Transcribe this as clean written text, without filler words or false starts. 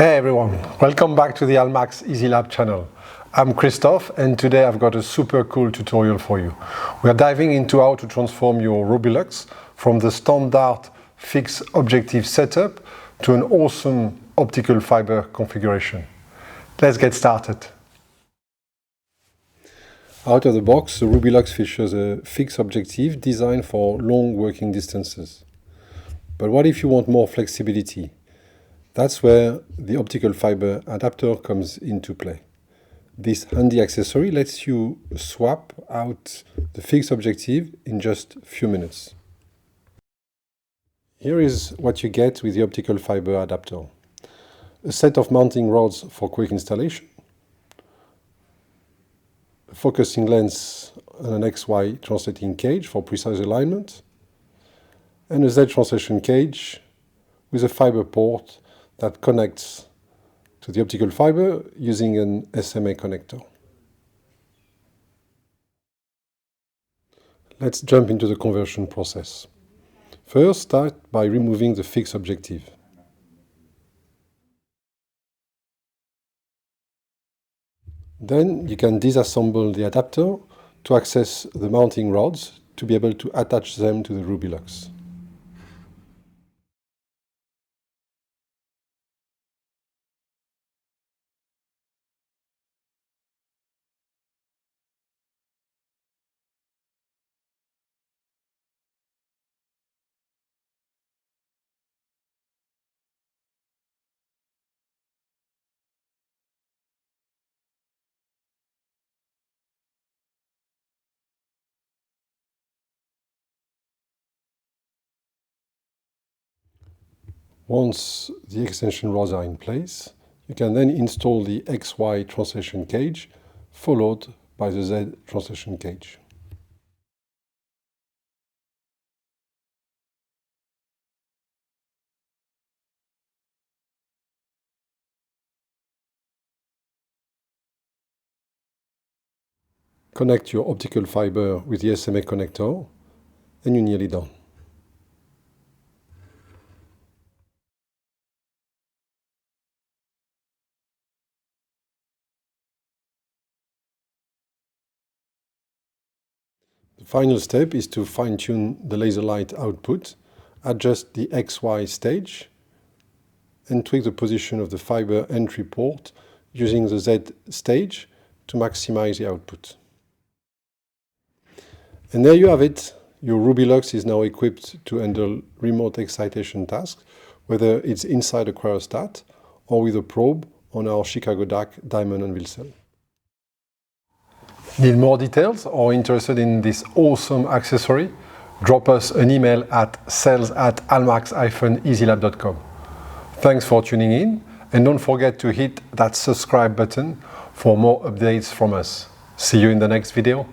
Hey everyone, welcome back to the ALMAX Easy Lab channel. I'm Christophe and today I've got a super cool tutorial for you. We are diving into how to transform your RubyLUX from the standard fixed objective setup to an awesome optical fiber configuration. Let's get started. Out of the box, the RubyLUX features a fixed objective designed for long working distances. But what if you want more flexibility? That's where the optical fiber adapter comes into play. This handy accessory lets you swap out the fixed objective in just a few minutes. Here is what you get with the optical fiber adapter. A set of mounting rods for quick installation, a focusing lens and an XY translating cage for precise alignment, and a Z translation cage with a fiber port that connects to the optical fiber using an SMA connector. Let's jump into the conversion process. First, start by removing the fixed objective. Then you can disassemble the adapter to access the mounting rods to be able to attach them to the RubyLUX. Once the extension rods are in place, you can then install the XY translation cage, followed by the Z translation cage. Connect your optical fiber with the SMA connector, and you're nearly done. The final step is to fine-tune the laser light output, adjust the XY stage, and tweak the position of the fiber entry port using the Z stage to maximize the output. And there you have it. Your RubyLUX is now equipped to handle remote excitation tasks, whether it's inside a cryostat or with a probe on our Chicago DAC diamond anvil cell. Need more details or interested in this awesome accessory? Drop us an email at sales@almax-easylab.com. Thanks for tuning in, and don't forget to hit that subscribe button for more updates from us. See you in the next video.